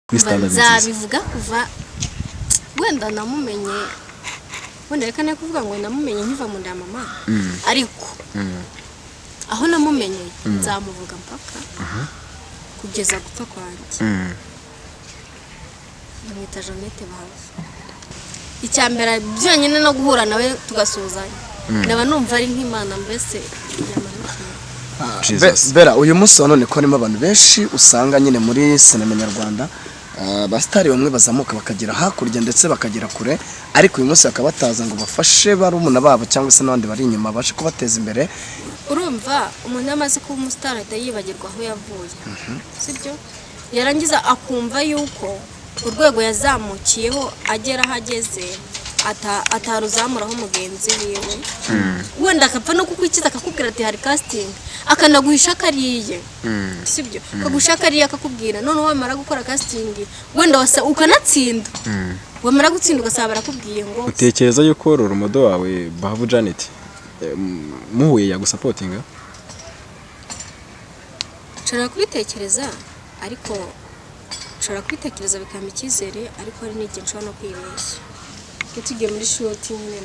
kuri standard nziza nzabivuga kuva wenda namumenye wenda reka kuvuga ngo namumenye nkiva mu nda mama ariko aho namumenye nzamuvuga mpaka kugeza gupfa kwanjye mwita Jeannette Bahavu icyambere byonyine no guhura nawe tugasuzanya naba numva ari nk'Imana mbese Bera uyu munsi none ko nimo abantu benshi usanga nyine muri sinema nyarwanda abastari bamwe bazamuka bakagira hakurya ndetse bakagira kure ariko uyu munsi akabataza ngo bafashe barumuna babo cyangwa se n'abandi bari inyuma bashe kubateza imbere. Urumva umuntu amaze kuba umustar adayibagirwa aho yavuye sibyo yarangiza akumva yuko urwego yazamukiyeho agera hageze ataruzamuraho umugenzi wiwe wenda akapfa no kukwikiza akakubwira ati hari casting akanaguhisha kariye sibyo akaguhisha kariye akakubwira none wamara gukora casting wenda wasa ukanatsinda wamara gutsinda ugasaba barakubwiye ngo utekereza yuko Roromodo wawe Bahavu Janet muhuye yagusupportinga nshobora kubitekereza ariko nshobora kwitekereza bikamba icyizere ariko hari n'igihe nshobora no kwibeshya tugiye muri shoti nyine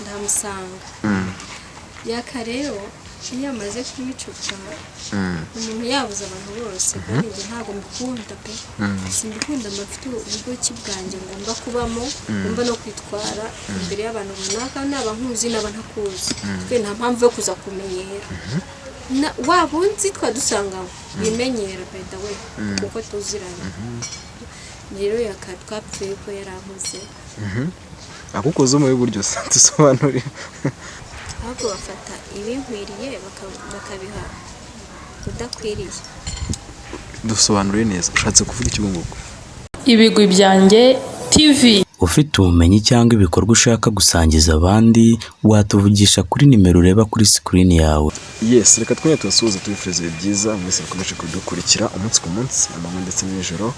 ndamusanga yakarero iyo amaze kwicuka umuntu yabuze abantu bose kandi njye ntabwo mbikunda pe simbikunda mbafite ubugoki bwanjye ngomba kubamo ngomba no kwitwara imbere y'abantu runaka naba nkuzi naba ntakuzi twe nta mpamvu yo kuza kumenyera wabunzi twadusanga bimenyera by the way kuko tuziranye rero yakatwapfuye ko yaravuze akukoze mu buryo dusobanurira ahubwo bafata ibinkwiriye bakabiha udakwiriye dusobanurire neza ushatse kuvuga ikibunguko Ibigwi byanjye TV ufite ubumenyi cyangwa ibikorwa ushaka gusangiza abandi watuvugisha kuri nimero ureba kuri screen yawe. Yes, reka twene tubasuhuze tubifurize byiza mwese mukomeje kudukurikira umunsi ku munsi amanywa ndetse n'ijoro.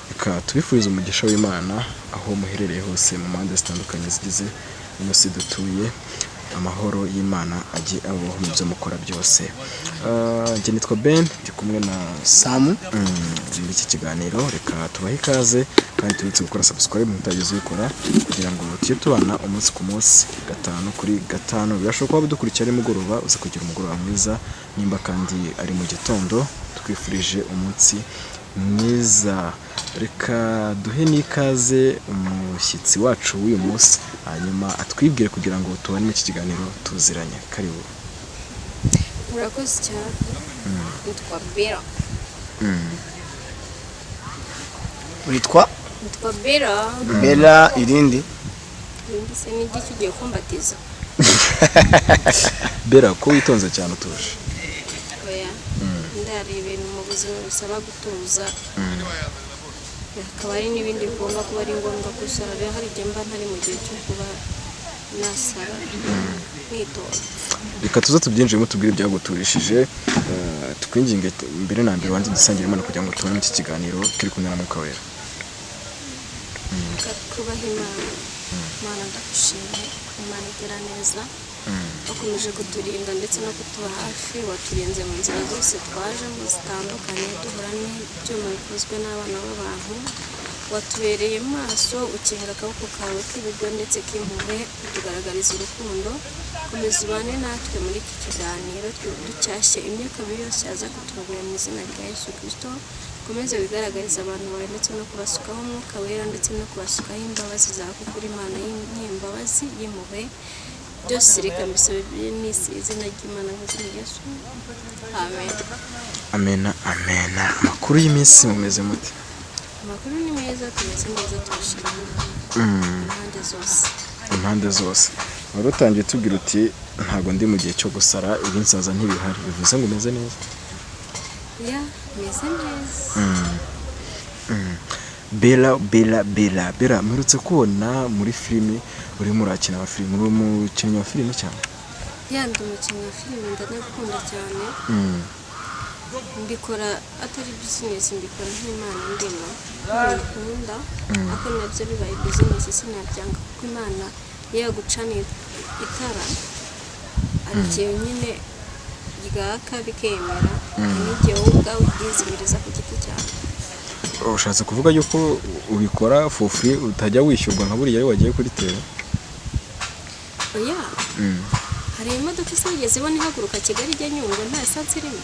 Reka tubifurize umugisha w'Imana aho muherereye hose mu mpande zitandukanye zigize umunsi dutuye. Amahoro y'Imana agiye abaho mu byo mukora byose. Njye nitwa Ben ndi kumwe na Sam muri iki kiganiro. Reka tubahe ikaze kandi tubitse gukora subscribe mutageze ubikora kugira ngo tujye tubana umunsi ku munsi gatanu kuri gatanu. Birashoboka ko dukurikira ari mugoroba uza kugira umugoroba mwiza nimba kandi ari mu gitondo twifurije umunsi mwiza. Reka duhe n'ikaze umushyitsi wacu w'uyu munsi hanyuma atwibwire kugira ngo tubane iki kiganiro tuziranye. Karibu. Murakoze cyane nitwa Bera witwa Bera irindi se n'igi kigiye kumbatiza Bera ko witonze cyane utuje oya ndari ibintu mu buzima bisaba gutuza akaba ari n'ibindi bigomba kuba ari ngombwa gusara rero hari igihe mba ntari mu gihe cyo kuba nasara nitoza. Reka tuza tubyinjiremo tubwire ibyaguturishije twinginge mbere na mbere wanze dusangire Imana kugira ngo tubone iki kiganiro kiri kumwe na Mwuka Wera. Kubaha Imana ndagushimye Imana igira neza wakomeje kuturinda ndetse no kutuba hafi waturinze mu nzira zose twajemo zitandukanye duhura n'ibyuma bikozwe n'abana b'abantu watubereye maso ukinga akaboko kawe k'iburyo ndetse k'impuhwe utugaragariza urukundo komeza ubane natwe muri iki kiganiro ducyashye imyuka mibi yose yaza kuturogoya mu izina rya Yesu Kristo komeze wigaragariza abantu bawe ndetse no kubasukaho Umwuka Wera ndetse no kubasukaho imbabazi zawe kuko uri Imana y'imbabazi y'impuhwe byose reka mbisabe n'isi izina ry'Imana mu izina rya Yesu amen. Amen amen. Amakuru y'iminsi mumeze mute? Amakuru ni meza tumeze neza turashima impande zose wari utangiye tubwira uti ntago ndi mu gihe cyo gusara ibinsaza ntibihari bivuze ngo umeze neza ya meze neza. Bera mperutse kubona muri filimi urimo urakina filimi uri umukinnyi wa filimi cyane yandi umukinnyi wa filimi ndanakunda cyane mbikora atari business mbikora nk'Imana ndimo nkunda ako nabyo bibaye business sinabyanga kuko Imana yagucaniye itara arigiye nyine ryaka bikemera n'igihe wowe ubwawe ubwizimiriza ku giti cyawe. ushatse kuvuga yuko ubikora for free utajya wishyurwa nka buriya iyo wagiye kuri tele? oya hari imodoka isogeze ibona ihaguruka Kigali ijya Nyungwe nta esanse irimo.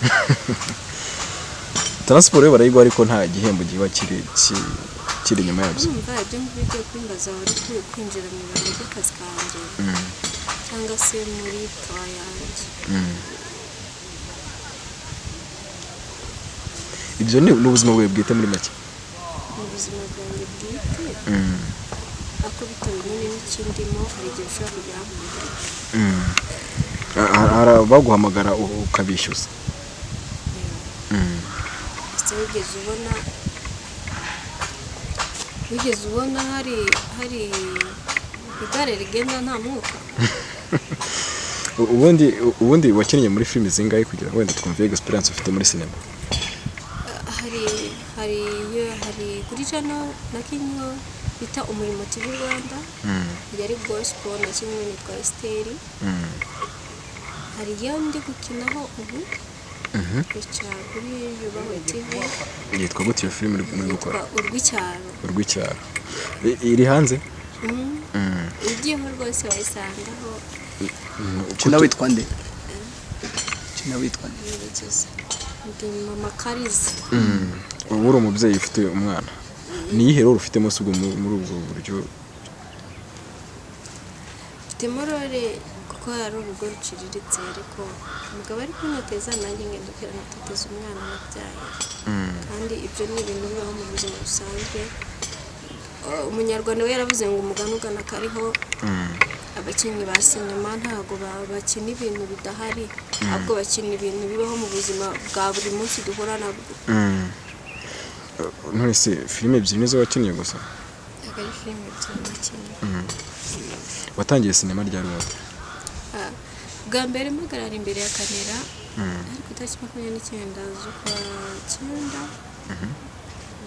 Transport yo barayigwa ariko nta gihembo giba kiri inyuma yabyo. Urumva ibyo ngibyo kwimbaza wari kwinjira mu ibanga ry'akazi kanjye cyangwa se muri kawa yanjye. Ibyo ni ubuzima bwawe bwite muri make. Mu buzima bwanjye bwite ako bitewe n'ikindimo hari igihe ushobora kujya baguhamagara ukabishyuza. wigeze ubona hari igare rigenda nta mwuka? ubundi wakinnye muri filime zingahe kugira ngo wenda twumve experience ufite muri cinema? hari kuri channel na kinyo bita Umurimo TV Rwanda, yari gospel na kimwe nitwa Esteri. Hari yandi gukinaho ubu icyaro kuri Yubaho TV. Yitwa gute iyo filime muri gukora? Urw'icyaro. Iri hanze? Ugiyeho rwose wayisangaho. Kina witwa nde? Ndi Mama Kariza. Ubu uri umubyeyi ufite umwana, ni iyihe rero ufitemo sugo muri ubwo buryo? Mfitemo role kuko hari urugo ruciriritse ariko umugabo ari kunyoteza nanjye ngendukira natoteza umwana nabyaye. Kandi ibyo ni ibintu bibaho mu buzima busanzwe. Umunyarwanda we yaravuze ngo umugani ugana kariho. Abakinnyi ba sinema ntago bakina ibintu bidahari, ahubwo bakina ibintu bibaho mu buzima bwa buri munsi duhura nabwo. None se filime ebyiri nizo wakinnye gusa? Ntabwo ari filime ebyiri nakinnye. Watangiye sinema ryari wowe? Bwa mbere mpagarara imbere ya kamera ariko itariki 29 z'ukwa 9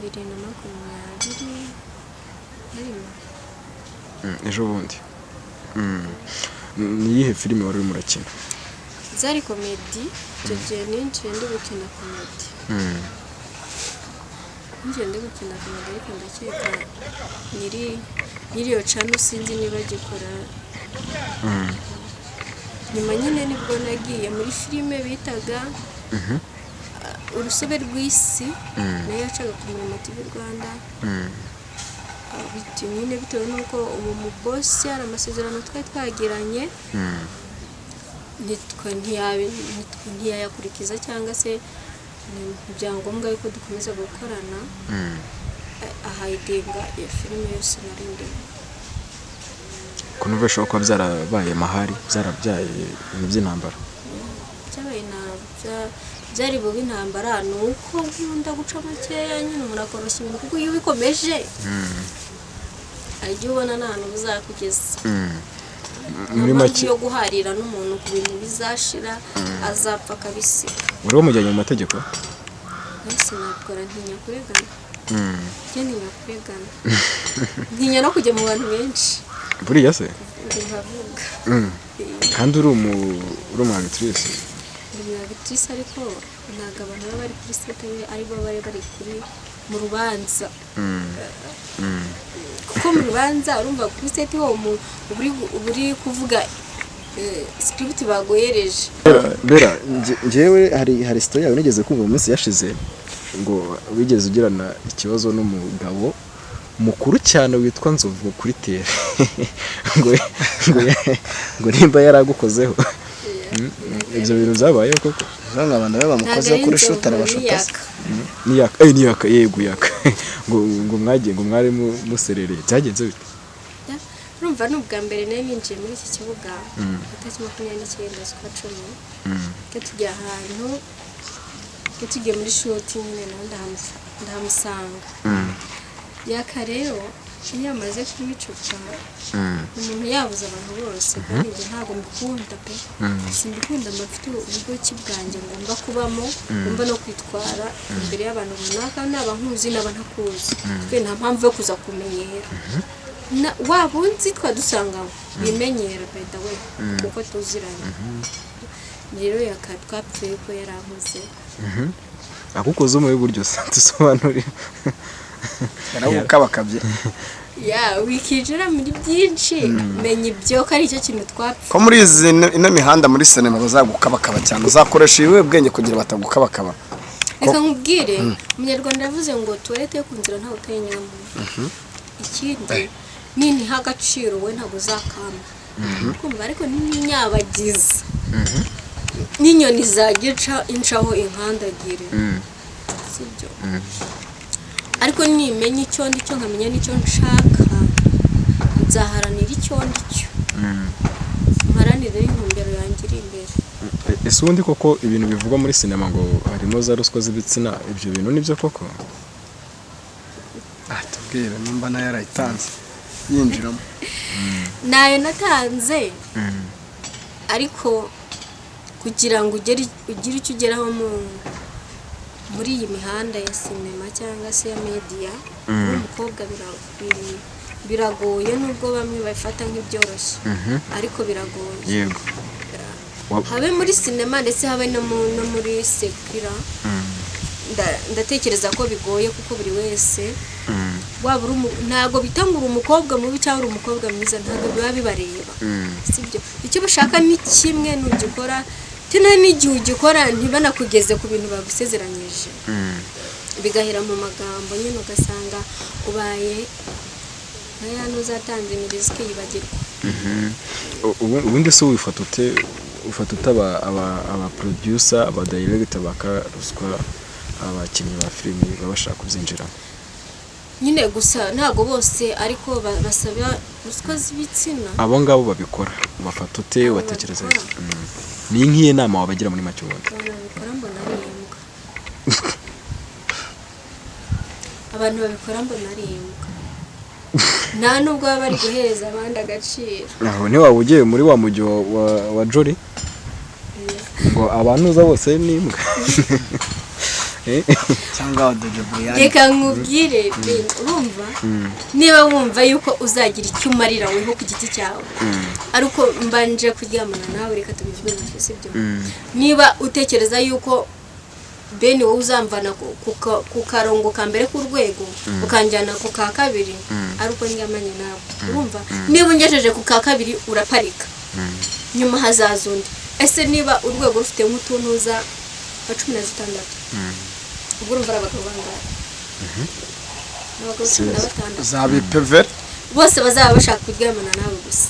2021. Ejo bundi. Ni iyihe filime wari urimo urakina? Zari komedi. Icyo gihe ninjiye ndi gukina komedi. Ndi gukina komedi ariko ndakeka nyiri iyo channel sinzi niba gikora. Nyuma nyine nibwo nagiye muri filime bitaga Urusobe rw'Isi, nayo yacaga ku Umurimo TV Rwanda. Bitewe n'uko uwo mubosi hari amasezerano twagiranye ntiyayakurikiza cyangwa se ibyangombwa yuko dukomeza gukorana, ahayidinga iyo filime yose narindimo. Kuno bishobora kuba byarabaye mahari, byarabyaye ibintu by'intambara. Byari bubi intambara nuko nkunda guca makeya nyine umuntu akoroshya ibintu kuko iyo ubikomeje ajya ubona nta hantu buzakugeza. Muri make yo guharira n'umuntu ku bintu bizashira azapfa akabisiga. Uri wamujyanye mu mategeko? Sinakora ntinya kuregana. Ntinya kuregana. Ntinya no kujya mu bantu benshi. Buriya se? Ndavuga. Kandi uri umwagitrise? Ndi umwagitrise ariko ntabwo abantu baba bari kuri sete aribo bari kuri mu rubanza. Kuko mu rubanza urumva kuri sete ho uri kuvuga script bagoyereje. Bera njyewe hari story yawe nigeze kumva mu minsi yashize ngo wigeze ugirana ikibazo n'umugabo mukuru cyane witwa Nzovu kuri tele ngo nimba yaragukozeho. Ibyo bintu byabaye koko? Abantu bamukoze kuri shoot arabashotase. Niyaka yego yaka ngo mwari muserereye byagenze bite? Urumva n'ubwa mbere nari ninjiye muri iki kibuga itariki 29 z'ukwa 10 tujya ahantu tugiye muri shoot nyine ndahamusanga. Yaka rero iyo amaze kubicupa umuntu yabuze abantu bose kandi njye ntabwo mbikunda pe. Simbikunda mbafite ubugoki bwanjye ngomba kubamo, ngomba no kwitwara imbere y'abantu runaka n'abankuzi n'abantakuzi. Twe nta mpamvu yo kuza kumenyera. Wabunzi twadusanga bimenyera beda we kuko tuziranye. Rero yakatwapfuye ko yarankoze. Akukoze mu buryo dusobanurira. yarabukabakabye wikinjira muri byinshi menya ibyo ko ari cyo kintu twapfa ko muri ino mihanda muri sinema bazagukabakaba cyane uzakoresha iwe bwenge kugira batagukabakaba reka nkubwire umunyarwanda yavuze ngo tuwarete yo kunzira ntawe utenyamo ikindi nini hagaciro we ntabwo uzakamba kumva ariko n'inyabagiza n'inyoni zagica incaho inkandagire sibyo ariko nimenya icyo ndi cyo nkamenya n'icyo nshaka nzaharanira icyo ndi cyo mparanire intumbero yanjye iri imbere. Ese ubundi koko ibintu bivugwa muri sinema ngo harimo za ruswa z'ibitsina ibyo bintu nibyo koko? Tubwire nimba nayo yarayitanze yinjiramo. Nayo natanze ariko kugira ngo ugire icyo ugeraho muri iyi mihanda ya sinema cyangwa se ya media n'umukobwa biragoye nubwo bamwe bafata nk'ibyoroshye ariko biragoye. Yego. Habe muri sinema ndetse habe no muri sekira ndatekereza ko bigoye kuko buri wese waba ntabwo bitangura umukobwa mubi cyangwa umukobwa mwiza ntabwo biba bibareba sibyo icyo bashaka ni kimwe n'ugikora tena n'igihe ugikora ntibanakugeze ku bintu bagusezeranyije bigahera mu magambo nyine ugasanga ubaye aya nuzatanze imiriziki yibagirwa. Ubundi se wifata ute aba producer aba director bakaruswa abakinnyi ba filimi babashaka kuzinjira nyine gusa ntago bose ariko basaba ruswa z'ibitsina abo ngabo babikora bafata ute batekereza ni nk'iye nama wabagira muri make ubundi abantu babikora mbona ari imbwa nta nubwo baba bari guhereza abandi agaciro. Aho ni waba ugiye muri wa mujyi wa Jolly ngo abantuza bose ni imbwa cyangwa wadoje buyani. Reka nkubwire urumva niba wumva yuko uzagira icyo umarira weho ku giti cyawe ariko mbanje kuryamana nawe reka tubivuge mu sibyo niba utekereza yuko bene wowe uzamvana ku karongo ka mbere ku rwego ukanjyana ku ka kabiri ariko ndyamanye nawe urumva niba ungejeje ku ka kabiri uraparika nyuma hazaza undi. Ese niba urwego rufite nk'utuntuza wa 16 ubwo urumva abagabo bangahe abagabo 16 zabi pervert bose bazaba bashaka kuryamana nawe gusa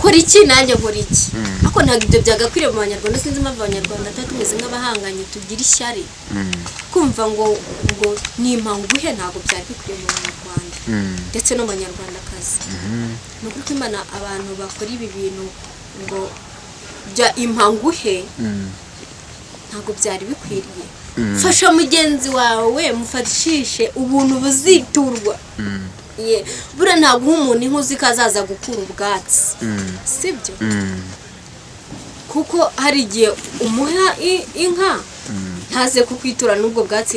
kora iki nanjye nkora iki ako ntabwo ibyo byagakwiriye mu banyarwanda sinzi impamvu abanyarwanda atatumeze nk'abahanganye tugira ishyari kumva ngo nimpanguhe ntabwo byari bikwiriye mu banyarwanda ndetse no mu banyarwandakazi ni ukuri ko Imana abantu bakora ibi bintu ngo bya impanguhe ntabwo byari bikwiriye. Fasha mugenzi wawe mufatishishe ubuntu buziturwa bura ntabwo umuntu inkuzi kazaza gukura ubwatsi sibyo kuko hari igihe umuha inka ntaze kukwitura n'ubwo bwatsi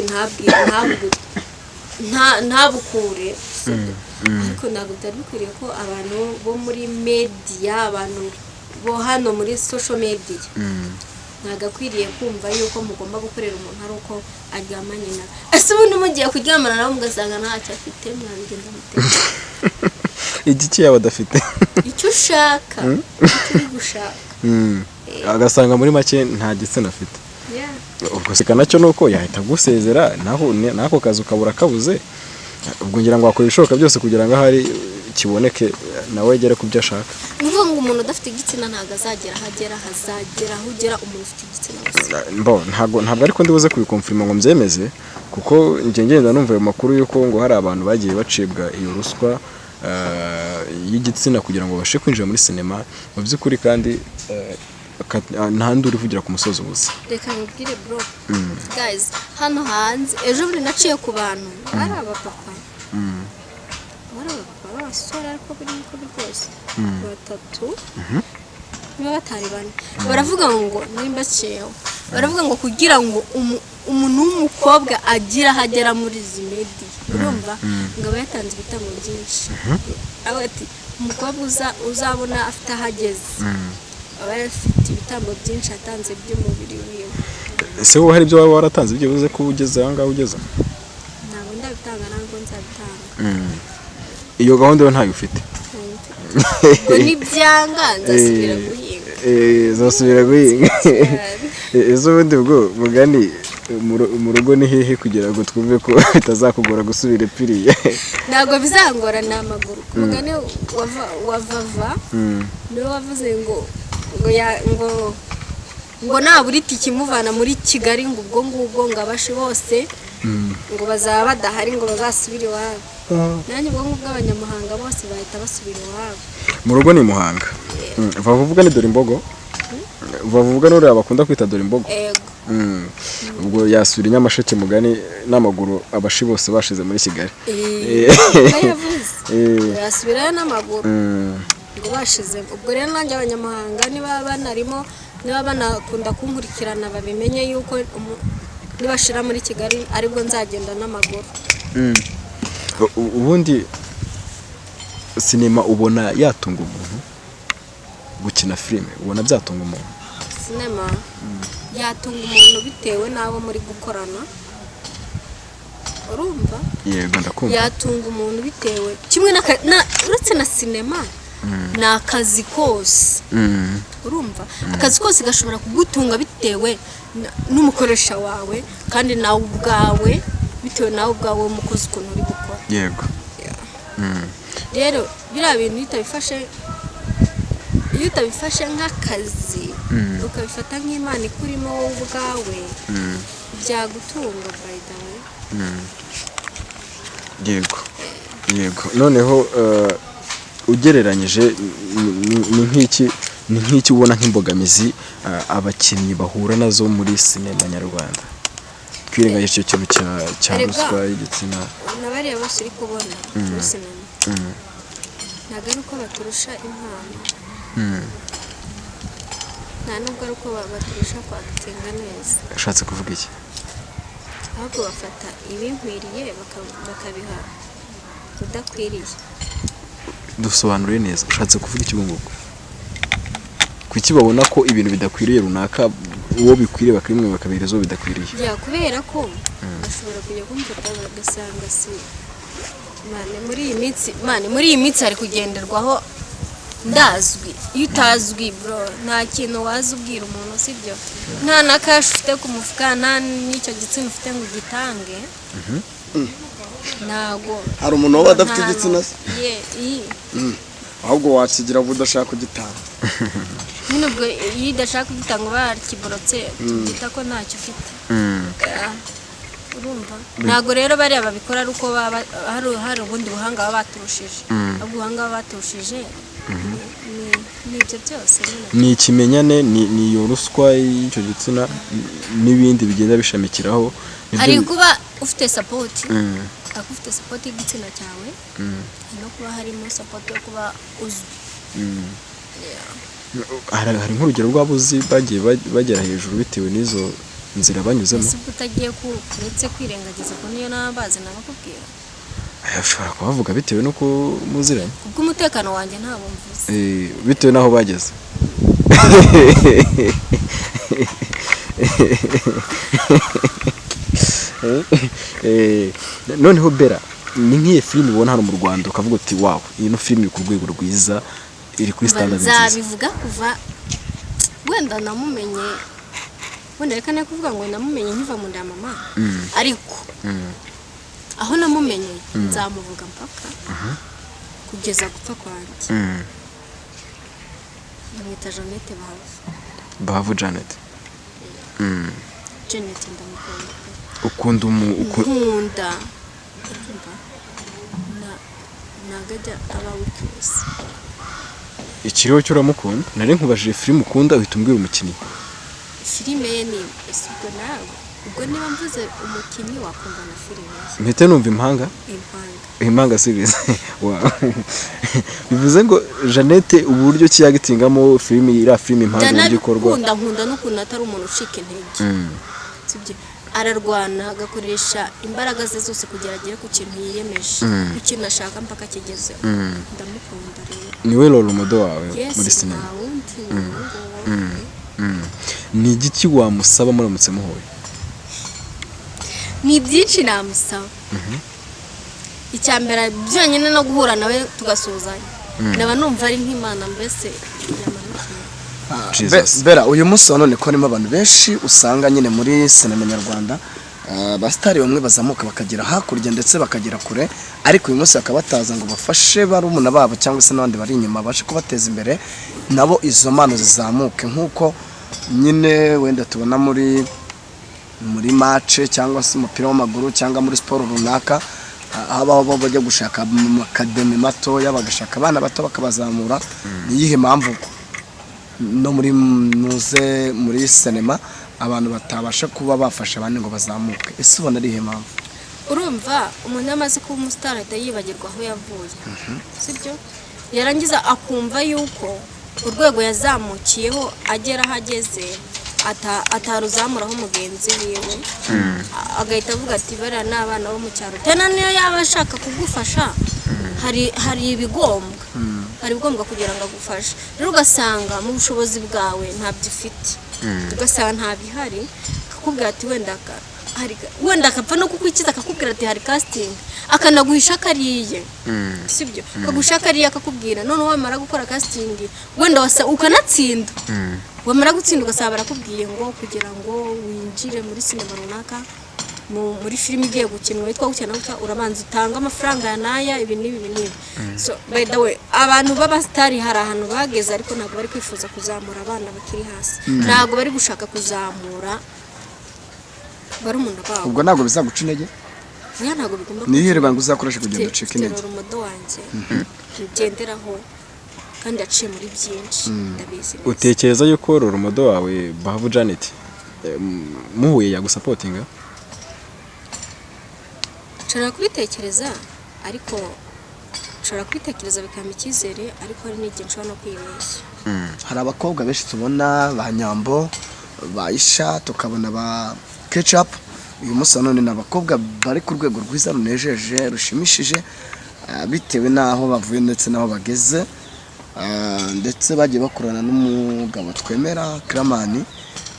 ntabukure ariko ntabwo byari bikwiriye ko abantu bo muri media abantu bo hano muri social media nagakwiriye kumva yuko mugomba gukorera umuntu ari uko aryamanye nawe. Ese ubundi mugiye kuryamana nawe mugasanga ntacyo afite mwabigenda mutera igiki yaba adafite icyo ushaka icyo uri gushaka agasanga muri make nta gitsina afite ubwo sika nacyo nuko yahita gusezera nako kazi ukabura kabuze ubwo ngira ngo akora ibishoboka byose kugira ngo ahari kiboneke nawe agere ku byo ashaka. Nivuga ngo umuntu udafite igitsina ntago azagera hazagera aho ugera umuntu ufite igitsina gusa. Ntabwo ariko ndibuze kubikonfirma ngo mbyemeze kuko ngenda numva ayo makuru yuko ngo hari abantu bagiye bacibwa iyo ruswa y'igitsina kugira ngo bashe kwinjira muri sinema mu by'ukuri kandi ntandi uri vugira ku musozi ubusa. Reka nkubwire bro guys hano hanze ejo buri naciye ku bantu ari abapapa abasore ariko buri rwose batatu niba batari bane baravuga ngo nimba cyeho baravuga ngo kugira ngo umuntu w'umukobwa agira hagera muri izi media urumva ngo aba yatanze ibitambo byinshi aho ati umukobwa uzabona afite ahageze aba afite ibitambo byinshi atanze by'umubiri wiwe. Ese wowe hari ibyo waba waratanze byibuze ko ugeze aha ngaha ugeze? Ntabwo ndabitanga ntabwo nzabitanga. iyo gahunda yo ntayo ufite ngo nibyanga nzasubira guhinga. zasubira guhinga. Ejo bundi bwo mugani mu rugo ni hehe kugira ngo twumve ko bitazakugora gusubira epiriye? Ntabwo bizangora n'amaguru. Mugani wavava niwe wavuze ngo nabura itike imuvana muri Kigali ngo ubwo ngubwo ngo abashi bose ngo bazaba badahari ngo bazasubire iwabo. Nanjye ubwo ngubwo abanyamahanga bose bahita basubira iwabo. Mu rugo ni Muhanga. Bavuga ni dore imbogo. Bavuga n'uriya bakunda kwita dore imbogo. Yego. Ubwo yasubira Nyamasheke mugani n'amaguru abashi bose bashize muri Kigali. Yasubirayo n'amaguru ngo bashize. Ubwo rero nanjye abanyamahanga niba banarimo niba banakunda kunkurikirana babimenye yuko nibashira muri Kigali aribwo nzagenda n'amaguru. Ubundi sinema ubona yatunga umuntu, gukina filime ubona byatunga umuntu? Sinema yatunga umuntu bitewe n'abo muri gukorana, urumva? Yego ndakumva. Yatunga umuntu bitewe kimwe uretse na sinema ni akazi kose, urumva? Akazi kose gashobora kugutunga bitewe n'umukoresha wawe kandi nawe ubwawe, bitewe nawe ubwawe umukozi ukuntu uri gukora. Yego. Rero biriya bintu iyo utabifashe nk'akazi ukabifata nk'Imana ikurimo wowe ubwawe byagutunga by the way. Yego. Noneho ugereranyije ni nk'iki ubona nk'imbogamizi abakinnyi bahura nazo muri sinema nyarwanda, kwirengagije icyo kintu cya ruswa y'igitsina? Nabariya bose uri kubona muri sinema ntabwo ari uko baturusha impano, nta nubwo ari uko baturusha kwagitinga neza. Ushatse kuvuga iki? Ahubwo bafata ibinkwiriye bakabiha udakwiriye. Dusobanure neza, ushatse kuvuga iki ubungubu? Kuki babona ko ibintu bidakwiriye runaka uwo bikwiriye bakimwe bakabihereza uwo bidakwiriye? Kubera ko bashobora kujya kumfata bagasanga si muri iyi minsi hari kugenderwaho ndazwi. Iyo utazwi bro nta kintu waza ubwira umuntu, sibyo? Nta na cash ufite ku mufuka, nta n'icyo gitsina ufite ngo ugitange. Ntago hari umuntu waba adafite igitsina se? ahubwo wakigira ngo udashaka kugitanga. Nyine ubwo iyo udashaka kugitanga bakiborotse tugita ko ntacyo ufite. Urumva? Ntago rero bariya babikora ari uko hari ubundi buhanga baba baturushije. Ubwo buhanga baba baturushije ni ibyo byose. Ni ikimenyane, ni iyo ruswa y'icyo gitsina n'ibindi bigenda bishamikiraho. Hari kuba ufite support, ufite support y'igitsina cyawe, no kuba harimo support yo kuba uzwi. Hari nk'urugero rw'abuzi bagiye bagera hejuru bitewe n'izo nzira banyuzemo. Ese utagiye kuretse kwirengagiza ko niyo nabazi nabakubwira. Ashobora kubavuga bitewe nuko muziranye. Ubwo umutekano wanjye ntabwo mvuze. Bitewe naho bageze. Noneho Bella, ni nk'iyi filime ubona hano mu Rwanda ukavuga uti wow, iyi no filime iri ku rwego rwiza, iri kuri standard nziza? Nzabivuga kuva wenda namumenye, wenda reka kuvuga ngo namumenye nkiva mu nda mama, ariko aho namumenye nzamuvuga mpaka kugeza gupfa kwanjye. Bamwita Jeannette Bahavu Janet. Janet ndamukunda. Ukunda nagajya aba wikisi. Ikiriho cyo uramukunda? Nari nkubajije filime ukunda uhita umbwira umukinnyi. Filime ye ni ubwo nawe ubwo niba mvuze umukinnyi wakunda na filime. Mpite numva Impanga. Impanga series. Wow. Bivuze ngo Jeannette uburyo kiyagitingamo filime ira filime Impanga igikorwa. Nkunda n'ukuntu atari umuntu ucika intege. Sibye ararwana agakoresha imbaraga ze zose kugera agere ku kintu yiyemeje, ku kintu ashaka mpaka kigezeho. Ndamukunda rero. Niwe role model wawe muri sinema? Ni igiki wamusaba muramutse muhuye? Ni byinshi namusaba. icyambere byonyine no guhura nawe tugasuzanya naba numva ari nk'Imana mbese Bera uyu munsi wa none ko harimo abantu benshi usanga nyine muri sinema nyarwanda abasitari bamwe bazamuka bakagera hakurya ndetse bakagera kure, ariko uyu munsi bakaba bataza ngo bafashe barumuna babo cyangwa se n'abandi bari inyuma babashe kubateza imbere nabo izo mpano zizamuke, nk'uko nyine wenda tubona muri match cyangwa se umupira w'amaguru cyangwa muri siporo runaka, aho bajya gushaka amakademi matoya bagashaka abana bato bakabazamura. Niyihe mpamvu no muri sinema abantu batabasha kuba bafasha abandi ngo bazamuke? Ese ubona ari ihe mpamvu? Urumva umuntu amaze kuba umustar yibagirwa aho yavuye, sibyo? Yarangiza akumva yuko urwego yazamukiyeho agera hageze ataruzamuraho umugenzi wiwe, agahita avuga ati bara n'abana bo mu cyaro tena niyo yaba ashaka kugufasha hari ibigombwa kugira ngo agufashe. Rero ugasanga mu bushobozi bwawe ntabyo ufite, ugasanga ntabihari, akakubwira ati wenda akapfa no kukwikiza akakubwira ati hari casting, akanaguhisha kariye, sibyo? Akaguhisha kariye akakubwira none wamara gukora casting wenda ukanatsinda, wamara gutsinda ugasaba barakubwiye ngo kugira ngo winjire muri sinema runaka muri filime igiye gukinwa yitwa gukina urabanza utanga amafaranga ya naya ibi nibi. So by the way abantu b'abastari hari ahantu bageze, ariko ntabwo bari kwifuza kuzamura abana bakiri hasi, ntabwo bari gushaka kuzamura barumuna babo. Ubwo ntabwo bizaguca intege? Oya, ntabwo bigomba. Niherwa ngo uzakoresha kugenda ucika intege. Umudo wanjye ugenderaho kandi aciye muri byinshi ndabizi. Utekereza yuko Rumodo wawe Bahavu Janet muhuye yagusapotinga? Nshobora kubitekereza, ariko nshobora kubitekereza bikamba icyizere, ariko hari n'igihe nshobora no kwibeshya. Hari abakobwa benshi tubona ba Nyambo, ba Isha, tukabona ba Ketchup. Uyu munsi none n'abakobwa bari ku rwego rwiza runejeje rushimishije, bitewe naho bavuye ndetse naho bageze, ndetse bagiye bakorana n'umugabo twemera Kramani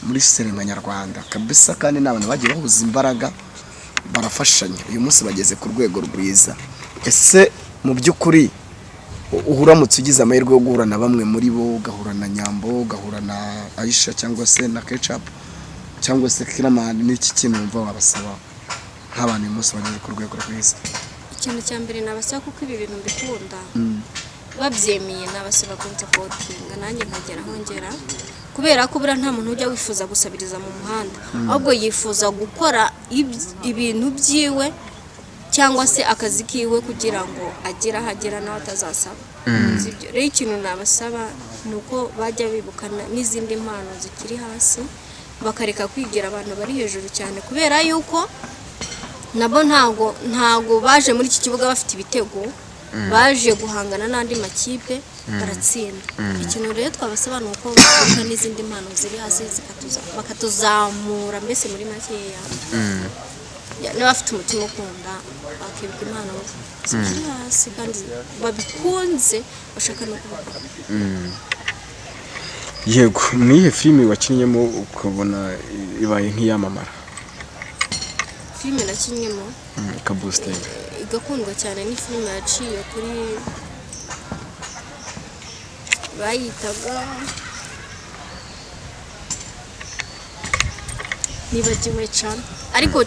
muri sinema nyarwanda kabisa, kandi n'abantu bagiye bahuza imbaraga barafashanya. Uyu munsi bageze ku rwego rwiza. Ese mu by'ukuri uhuramutse ugize amahirwe yo guhura na bamwe muri bo, ugahura na Nyambo, ugahura na Aisha cyangwa se na Ketchup cyangwa se Kramani, n'iki kintu wumva wabasaba nk'abantu uyu munsi bageze ku rwego rwiza? Ikintu cya mbere nabasaba, kuko ibi bintu mbikunda, babyemeye nabasaba kunsapotinga nanjye nkagera aho ngera, kubera ko buriya nta muntu ujya wifuza gusabiriza mu muhanda, ahubwo yifuza gukora ibintu byiwe cyangwa se akazi kiwe kugira ngo agere ahagera nawe atazasaba. Rero ikintu nabasaba ni uko bajya bibukana n'izindi mpano zikiri hasi, bakareka kwigira abantu bari hejuru cyane, kubera yuko nabo ntago baje muri iki kibuga bafite ibitego, baje guhangana n'andi makipe baratsinda. Ikintu rero twabasaba ni uko bakuka n'izindi mpano ziri hasi bakatuzamura mbese muri makeya, niba bafite umutima ukunda bakibuka impano ziri hasi kandi babikunze bashaka no kubikora. Yego, nihe filime wakinnyemo ukabona ibaye nk'iyamamara? Filime nakinnyemo Kabusting igakundwa cyane ni filime yaciye kuri bayitaga nibagiwe cyane, ariko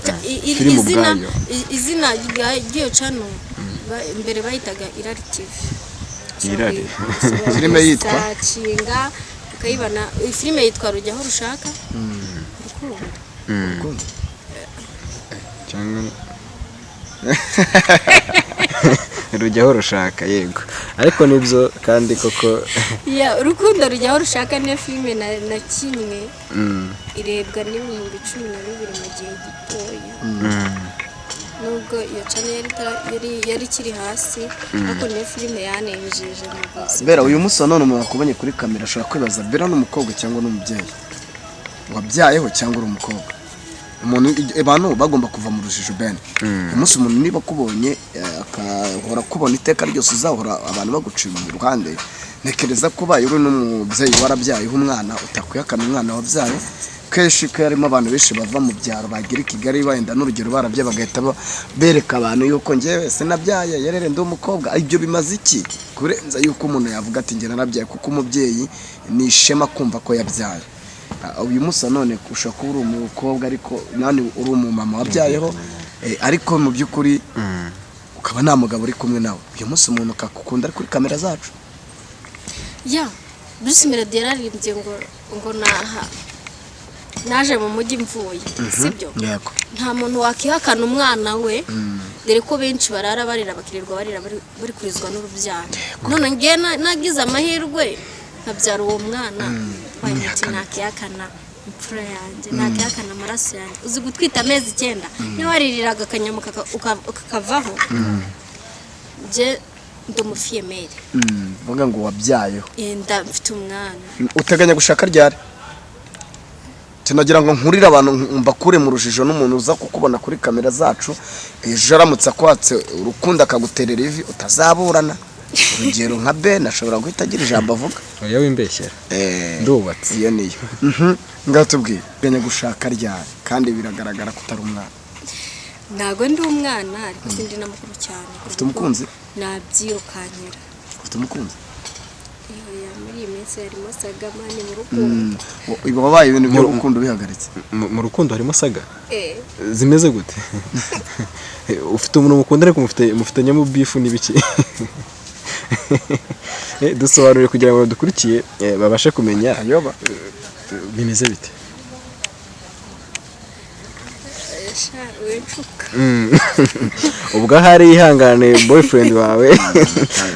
izina ry'iyo channel mbere bayitaga Irari TV. Irari filime yitwa Kinga ukayibana. Filime yitwa Rujyaho Rushaka. Urukundo cyangwa Rujyaho Rushaka, yego. Ariko nibyo kandi koko Urukundo Rujyaho Rushaka niyo filime na kimwe irebwa n'ibihumbi 12 mu gihe gitoya, nubwo iyo channel yari kiri hasi, ariko niyo filime yanejeje mu buzima. Bera uyu munsi none umuntu akubonye kuri kamera ashobora kwibaza Bera n'umukobwa cyangwa n'umubyeyi, wabyayeho cyangwa uri umukobwa? Abantu bagomba kuva mu rujijo Ben. Uyu munsi umuntu niba kubonye akahora kubona iteka ryose uzahora abantu baguciye mu ruhande, nekereza ko baye uri n'umubyeyi warabyayeho umwana utakuyakana umwana wabyaye, kenshi ko harimo abantu benshi bava mu byaro bagira i Kigali wenda n'urugero barabye bagahita bereka abantu yuko njyewe sinabyaye yerere ndi umukobwa. Ibyo bimaze iki kurenza yuko umuntu yavuga ati njye narabyaye, kuko umubyeyi ni ishema kumva ko yabyaye. Uyu munsi none ushaka kuba uri umukobwa ariko nani uri umumama wabyayeho, ariko mu by'ukuri ukaba nta mugabo uri kumwe nawe. Uyu munsi umuntu akakukunda ari kuri kamera zacu. Bruce Melody yararimbye ngo naje mu mujyi mvuye, sibyo? Yego. Nta muntu wakihakana umwana we, dore ko benshi barara barira bakirirwa barira bari kurizwa n'urubyaro. None ngiye nagize amahirwe nkabyara uwo mwana, wanyuki nakihakana imfura yanjye, nakihakana amaraso yanjye. Uzi gutwita amezi 9 niba waririraga akanyama ukakavaho, je ndi umufiyemeri. Vuga ngo wabyayeho. Nda mfite umwana. Uteganya gushaka ryari? Tunagira ngo nkurire abantu mbakure mu rujijo n'umuntu uza kukubona kuri kamera zacu, ejo aramutse akwatse urukundo akaguterera ivi utazaburana. Urugero nka Ben ashobora guhita agira ijambo avuga. Oya wimbeshyera. Ndubatse. Iyo niyo. Ngatubwiye uteganya gushaka ryari kandi biragaragara ko utari umwana. Ntago ndi umwana ariko sindi na mukuru cyane. Ufite umukunzi? Nabyirukanyira. Ufite umukunzi? Muri iyi minsi harimo saga mani mu rukundo. Ibo babaye ibintu by'urukundo bihagaritse. Mu rukundo harimo saga? Zimeze gute? Ufite umuntu mukunda ariko mufitanyemo beef n'ibiki? Dusobanure kugira ngo dukurikiye babashe kumenya ayoba bimeze bite. Ubwo hari ihangane boyfriend wawe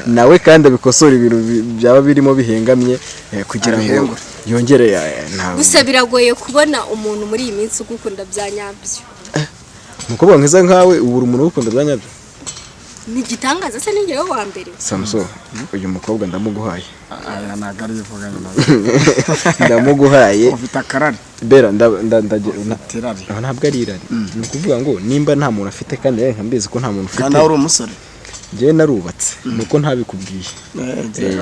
nawe kandi abikosora ibintu byaba birimo bihengamye kugira ngo yongere nawe. Gusa biragoye kubona umuntu muri iyi minsi ugukunda byanyabyo. Mukobwa nkiza nkawe ubura umuntu ugukunda byanyabyo. Ni gitangaza se ninjye wa mbere. Samso uyu mukobwa ndamuguhaye. Aya nagari yivuganye nawe. Ndamuguhaye. Ufite akarari. Bera ndagira terari. Ntabwo ari irari. Ni ukuvuga ngo nimba nta muntu afite kandi nkambizi ko nta muntu ufite. Kandi uri umusore. Njye narubatse nuko ntabikubwiye.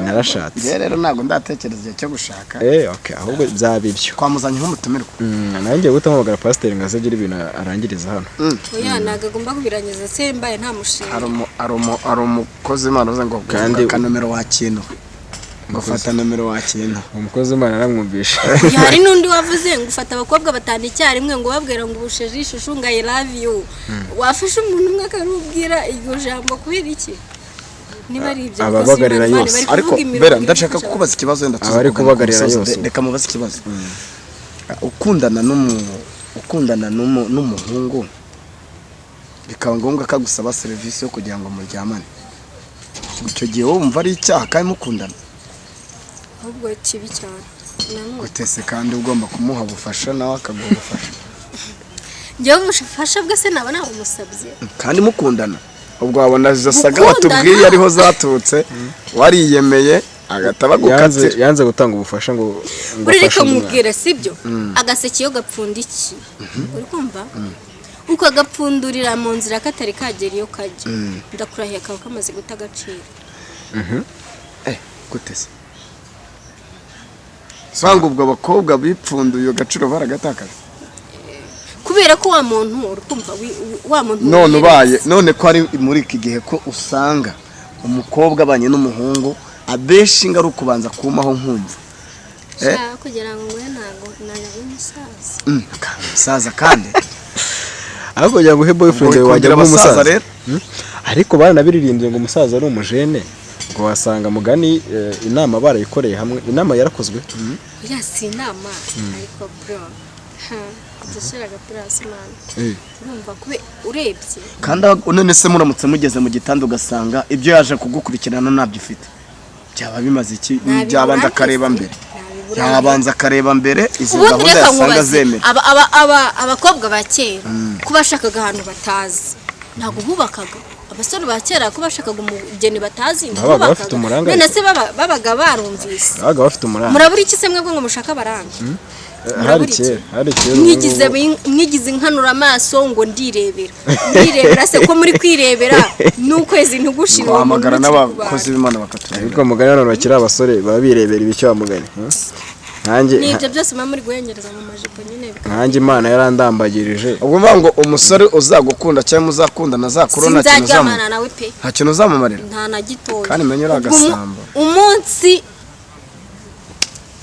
Narashatse. Njye rero ntago ndatekereza igihe cyo gushaka. Okay ahubwo byabibyo. Kwamuzanye nk'umutumirwa. Nanjye gutamagara pasteur ngaze agira ibintu arangiriza hano. Oya naga agomba kubirangiza se mbaye nta mushinga. Umukozi Imana uze ngo kandi kanomero wa kintu. Ngufata nomero wa kintu. Umukozi Imana aramwumvisha. Hari nundi wavuze ngo ufata abakobwa batanu icyarimwe ngo babwira ngo ubusheje ishushu nga I love you. Wafashe umuntu umwe akarubwira iryo jambo kubera iki? Niba ari ibyo ababagarira yose. Ariko Bera ndashaka kukubaza ikibazo wenda abari kubagarira yose. Reka mubaze ikibazo. Ukundana n'umuhungu bikaba ngombwa akagusaba serivisi yo kugira ngo muryamane. Icyo gihe wumva ari icyaha kandi mukundana. Ahubwo kibi cyane. Gutese kandi ugomba kumuha ubufasha nawe akaguha ubufasha. Njyewe ubufasha bwe se naba nabumusabye. Kandi mukundana. Ubwo wabona izo saga watubwiye ariho zatutse wariyemeye agataba gukatse yanze gutanga ubufasha ngo ureka mubwira sibyo agaseke yo gapfundiki uri kumva uko agapfundurira mu nzira katari kagera iyo kajya ndakurahiye akaba kamaze guta agaciro. Gutese banga ubwo abakobwa bipfunduye agaciro baragatakaza kubera ko wa muntu urukumva wa muntu none ko ari muri iki gihe ko usanga umukobwa abanye n'umuhungu abeshi ngaru kubanza kumaho nkumva kugira ngo ntago umusaza umusaza kandi ahubwo kugira ngo he boyfriend wajya umusaza rero ariko baranabiririmbye ngo umusaza ari umujene ngo wasanga mugani inama barayikoreye hamwe inama yarakozwe si inama ariko bro dushyiraga purasi mani urumva kube urebye kandi none se muramutse mugeze mu gitanda ugasanga ibyo yaje kugukurikirana ntabyo ufite byaba bimaze iki byabanza akareba mbere yabanza akareba mbere izo gahunda yasanga zemera abakobwa ba kera kubashakaga ahantu batazi ntago bubakaga abasore ba kera ko bashakaga umugeni batazi none se babaga barumvise babaga bafite umuranga murabura iki se mwebwe ngo mushaka baranga hari kera mwigize inkanura amaso ngo ndirebera se ko muri kwirebera n'ukwezi ntugushira uhamagara n'abakozi b'Imana bakatureba ariko mugani none bakira abasore baba birebera ibicyo bamugani nibyo byose mama muri guhengereza mu majipo nyine nanjye Imana yarandambagirije ubwo mvuga ngo umusore uzagukunda cyangwa uzakundana azakurona sinzaryamana nawe pe nta kintu uzamumarira nta na gitoya kandi menye uri agasamba umunsi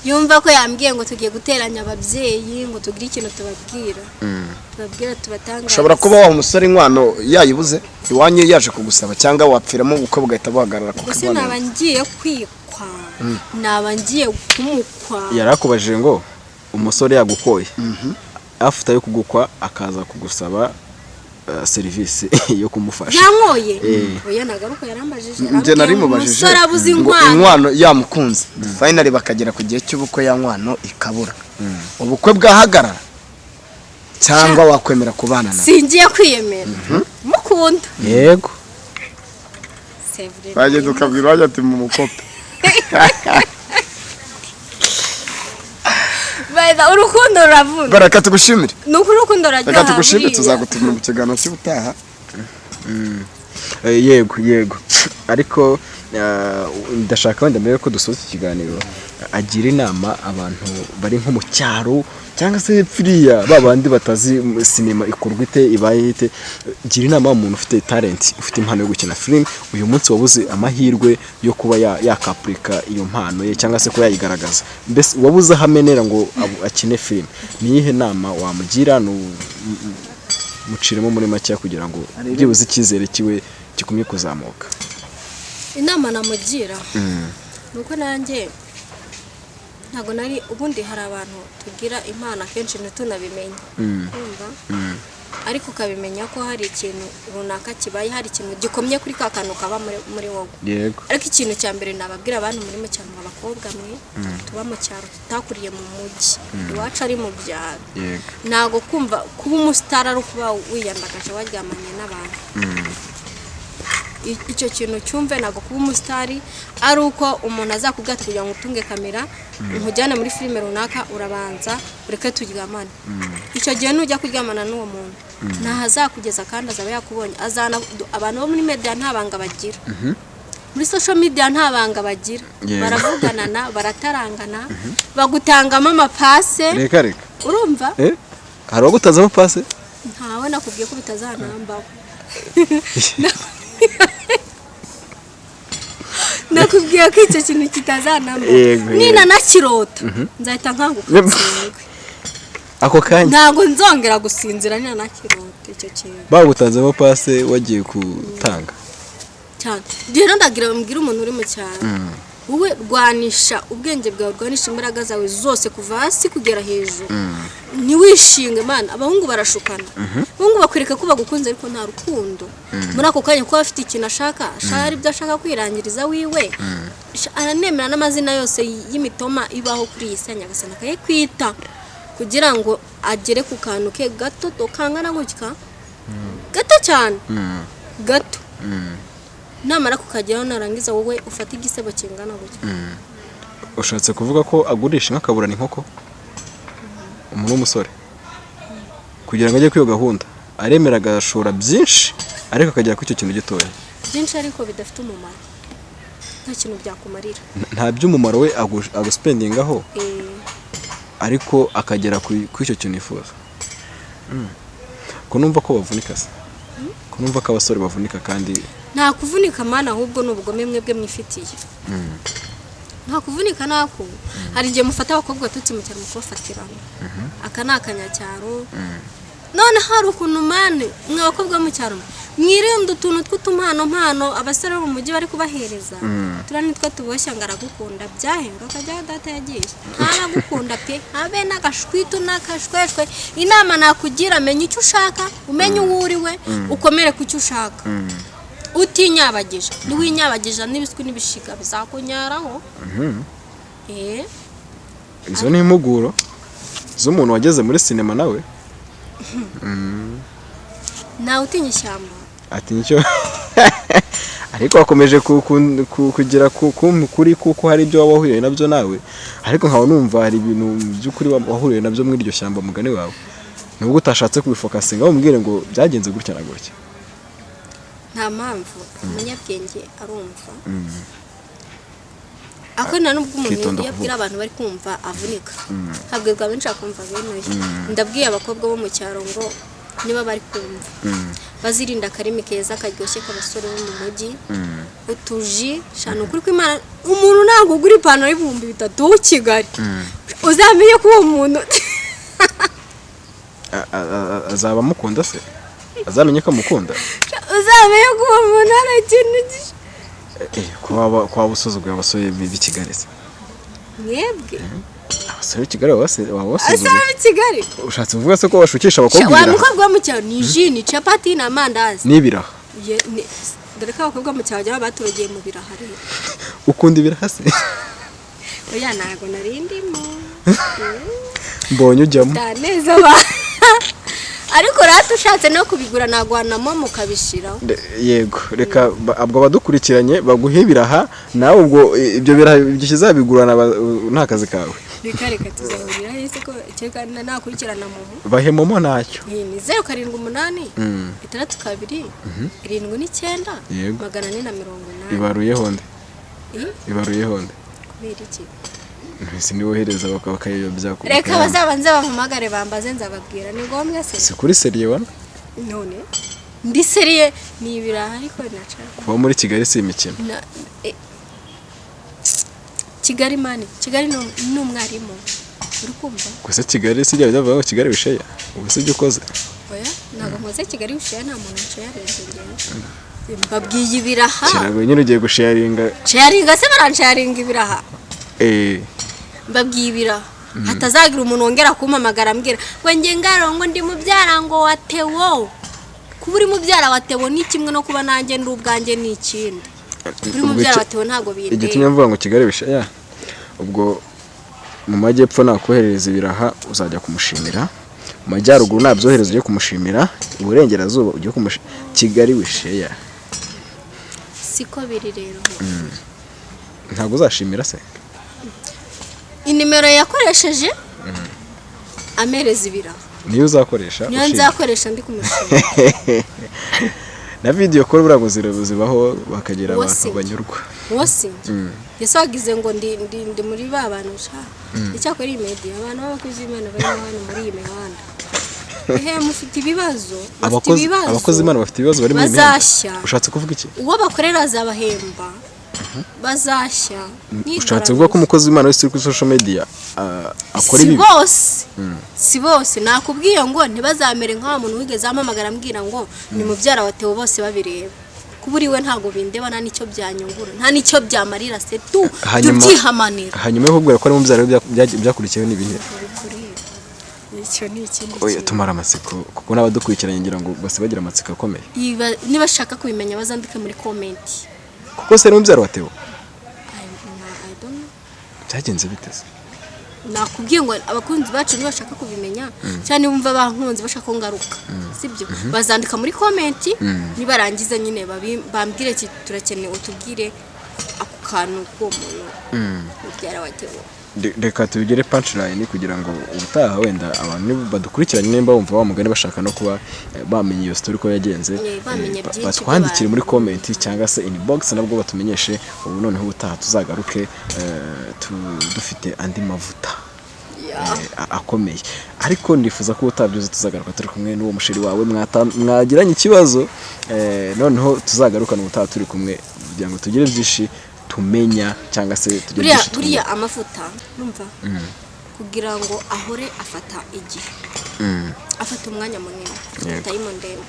yumva ko yambwiye ngo tugiye guteranya ababyeyi ngo tugire ikintu tubabwira tubatangariza ushobora kuba wa umusore inkwano yayibuze iwanyu yaje kugusaba cyangwa wapfiramo ubukwe bugahita buhagarara ku kibonero naba ngiye kwikwa naba ngiye kumukwa yarakubajije ngo umusore yagukoye afite yo kugukwa akaza kugusaba serivisi yo kumufasha yankoye oya nagaruko yarambajije nje nari mubajije umusore abuze inkwano yamukunze finally bakagera ku gihe cy'ubukwe ya nkwano ikabura ubukwe bwahagarara cyangwa wakwemera kubana na singiye kwiyemera mukunda yego baje tukabwira waje ati mu mukope Baida urukundo ruravuna baraka tugushimire nuko urukundo rajya reka tugushimire tuzagutumira mu kiganiro cy'ubutaha yego ariko ndashaka wenda mbere ko dusoza ikiganiro agira inama abantu bari nko mu cyaro cyangwa se firiya babandi batazi sinema ikorwa ite ibaye ite gira inama umuntu ufite talent ufite impano yo gukina film uyu munsi wabuze amahirwe yo kuba yakapurika iyo mpano ye cyangwa se ko yayigaragaza mbese wabuze hamenera ngo akine film niyihe nama wamugira muciremo muri make kugira ngo byibuze icyizere kiwe gikumye kuzamuka inama namugira nuko nanjye ntago nari ubundi hari abantu tugira impano kenshi ntitunabimenye kumva ariko ukabimenya ko hari ikintu runaka kibaye hari ikintu gikomye kuri ka kantu kaba muri wowe yego ariko ikintu cya mbere nababwira abantu muri mu cyaro abakobwa mwe tuba mu cyaro tutakuriye mu mujyi iwacu ari mu byaro ntago kumva kuba umusitari ari ukuba wiyandagaje waryamanye n'abantu icyo kintu cyumve nago kuba umusitari ari uko umuntu azakubwata kugira ngo utunge kamera nkujyane muri filime runaka urabanza ureke turyamane icyo gihe nujya kuryamana n'uwo muntu ntahazakugeza kandi azaba yakubonye abantu bo muri media nta banga bagira muri social media nta banga bagira baravuganana baratarangana bagutangamo amapase reka urumva hari bagutazamo pase ntawe nakubwiye ko bitazanambaho nakubwiye ko icyo kintu kitazanambaho nina nakirota nzahita nkanguka ako kanya ntago nzongera gusinzira nina nakirota icyo kintu bagutanzemo pase wagiye gutanga cyane rero ndagira mbwira umuntu uri mu cyaro wowe rwanisha ubwenge bwawe rwanisha imbaraga zawe zose kuva hasi kugera hejuru ntiwishinge mana abahungu barashukana abahungu bakwereka ko bagukunze ariko nta rukundo muri ako kanya ko afite ikintu ashaka hari ibyo ashaka kwirangiriza wiwe aranemera n'amazina yose y'imitoma ibaho kuri iyi si Nyagasani akayikwita kugira ngo agere ku kantu ke gato kangana gutya gato cyane gato namara kukageraho narangiza wowe ufata igisebo kingana gutya ushatse kuvuga ko agurisha nk'akaburana inkoko umuntu w'umusore kugira ngo ajye kwiyo gahunda aremera agashora byinshi ariko akagera ku icyo kintu gitoya byinshi ariko bidafite umumaro nta kintu byakumarira nta by'umumaro we aguspendingaho ariko akagera ku icyo kintu yifuza ko numva ko bavunika se ko numva ko abasore bavunika kandi nta kuvunika mana ahubwo n'ubugome mwebwe mwifitiye nta kuvunika nako hari igihe mufata abakobwa batutse mu cyaro mukubafatirana aka ni akanyacyaro none hari ukuntu mane mwe abakobwa mu cyaro mwirinde utuntu tw'utumpano abasore bo mu mujyi bari kubahereza turiya nitwo tuboshya ngo aragukunda byahenga akajyaho data yagiye ntaragukunda pe habe n'agashwitu n'akashweshwe inama nakugira menya icyo ushaka umenye uwo uriwe ukomere ku cyo ushaka utinyabagije niwinyabagije n'ibiswi n'ibishiga bizakunyaraho izo ni impuguro z'umuntu wageze muri sinema nawe nawe utinya ishyamba atinya icyo ariko wakomeje kugira kuri kuko hari ibyo waba wahuriye nabyo nawe ariko nkaba numva hari ibintu by'ukuri wahuriye nabyo muri iryo shyamba mugani wawe nubwo utashatse kubifokasinga wamubwire ngo byagenze gutya na gutya nta mpamvu umunyabwenge arumva akana nubwo umuntu yabwira abantu bari kumva avunika habwirwa benshi akumva benuye ndabwiye abakobwa bo mu cyaro ngo niba bari kumva bazirinda akarimi keza karyoshye k'abasore bo mu mujyi utuji shano kuri kw'Imana umuntu ntabwo ugura ipantaro y'ibihumbi 3 Kigali uzamenye ko uwo muntu azaba mukunda se azamenye ko mukunda uzamenye ko uwo muntu ari ikintu kwa busuzuguye abasore b'i Kigali se mwebwe abasore b'i Kigali wabasuzuguye asaba Kigali ushatse kuvuga se ko bashukisha abakobwa wa mukobwa mu cyaro ni ji ni capati na mandazi n'ibiraha dore ko abakobwa mu cyaro baturogeye mu biraha rero ukunda ibiraha se oya ntago narindimo mbonye ujyamo neza ba ariko rata ushatse no kubigura nagwanamo mukabishiraho yego reka abwo badukurikiranye baguhibiraha nawe ubwo ibyo biraha byikizabigurana nta kazi kawe reka tuzahurira hese ko cyekana nakurikirana mu bahemomo ntacyo ni 078 32 79 yego 480 ibaruyeho nde ibaruyeho nde kubera iki ntisi ni wohereza bakayobya ko reka bazabanze bampamagare bambaze nzababwira ni ngombwa se si kuri serie wana none ndi serie ni ibiraha ariko naca kuba muri Kigali si imikino Kigali mani Kigali no mwarimu urukumva kwese Kigali si byavuga ngo Kigali bisheya ubuse byo koze oya ntabwo nkoze Kigali bisheya nta muntu nshayarenze ngende mbabwiye ibiraha kirago nyine ugiye gusharinga se baransharinga ibiraha mbabwiye ibiraha hatazagira umuntu wongera kumpamagara ambwira ngo nge ngarongo ndi mubyara ngo watewo kuba uri mubyara watewo ni kimwe no kuba nanjye ndi ubwanjye ni ikindi uri mubyara watewo ntago bindeye igitumye mvuga ngo Kigali bisheya ubwo mu majyepfo nakohereza ibiraha uzajya kumushimira mu majyaruguru nabyohereza ujye kumushimira iburengerazuba ujye kumushimira Kigali wisheya siko biri rero ntago uzashimira se inimero yakoresheje amereza ibiraha niyo uzakoresha niyo nzakoresha ndi kumushimira na video call burago zibaho bakagira abantu banyurwa wose yasagize ngo ndi muri babantu sha icyakora media abantu babakoze Imana bari hano muri iyi mihanda mufite ibibazo abakozi Imana bafite ibibazo bari muri bazashya ushatse kuvuga iki uwo bakorera azabahemba bazashya ushatse kuvuga ko umukozi w'Imana wese kuri social media akora ibi si bose nakubwiye ngo ntibazamere nka muntu wigeze amamagara ambwira ngo ni mubyara watewe bose babireba kuburiwe ntago bindeba nta nicyo byanyungura nta nicyo byamarira se tu byihamanira hanyuma yo kubwira ko ari mubyara byakurikiyeho nibihe icyo ni ikindi oya tumara amatsiko kuko n'abadukurikiranye ngira ngo bose bagira amatsiko akomeye niba shaka kubimenya bazandike muri comment kuko se mubyara watewe byagenze biteze nakubwiye ngo abakunzi bacu ntibashaka kubimenya cyane bumva bankunze bashaka ko ngaruka sibyo bazandika muri comment nibarangiza nyine bambwire ki turakeneye utubwire ako kantu ko muntu ubyara watewe reka tubigere punchline kugira ngo ubutaha wenda abantu badukurikiranye nimba bumva wa mugani bashaka no kuba bamenye iyo story ko yagenze batwandikire muri comment cyangwa se inbox nabwo batumenyeshe ubu noneho ubutaha tuzagaruke dufite andi mavuta akomeye ariko ndifuza ko utabyuze tuzagaruka turi kumwe n'uwo musheri wawe mwagiranye ikibazo noneho tuzagarukana ubutaha turi kumwe kugira ngo tugire byinshi tumenya cyangwa se tugire buriya amafuta numva kugira ngo ahore afata igihe afata umwanya munini time ndende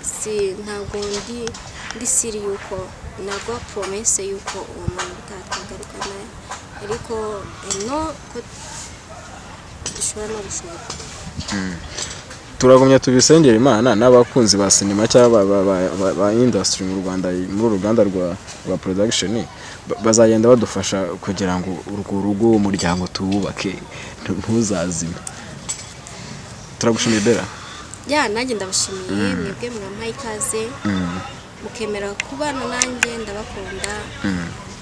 si ntago ndi siri yuko nago promesse yuko uwo muntu utatagaruka ariko no ko dushobora no gushobora turagumya tubisengera Imana n'abakunzi ba cinema cyangwa ba industry mu Rwanda muri uruganda rwa production bazagenda badufasha kugira ngo urwo rugo umuryango tuwubake ntuzazime turagushimiye Bella nanjye ndabashimiye mwebwe mwampaye ikaze mukemera kubana nanjye ndabakunda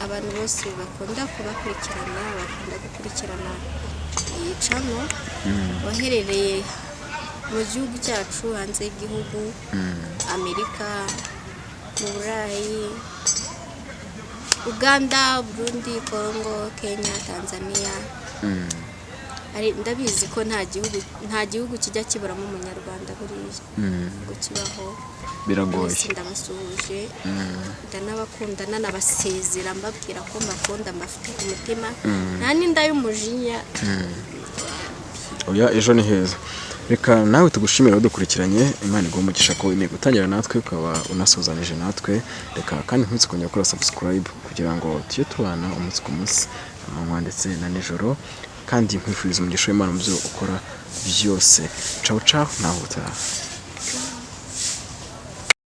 abantu bose bakunda kubakurikirana bakunda gukurikirana iyi channel waherereye mu gihugu cyacu hanze y'igihugu Amerika mu Burayi Uganda, Burundi, Congo, Kenya, Tanzania. Ndabizi ko nta gihugu kijya kiburamo umunyarwanda buriya ngo kibaho. Biragoye. Ndabasuhuje ndanabakunda nanabasezera mbabwira ko mbakunda mbafite ku mutima nta n'inda y'umujinya. Oya ejo ni heza. Reka nawe tugushimira udukurikiranye, Imana iguhe umugisha ko wemeye gutangira natwe ukaba unasozanije natwe. Reka kandi nkwitse kongera gukora subscribe kugira ngo tujye tubana umunsi ku munsi, amanywa ndetse na nijoro, kandi nkwifuriza umugisha w'Imana mu byo ukora byose. Ciao ciao, naho utaha.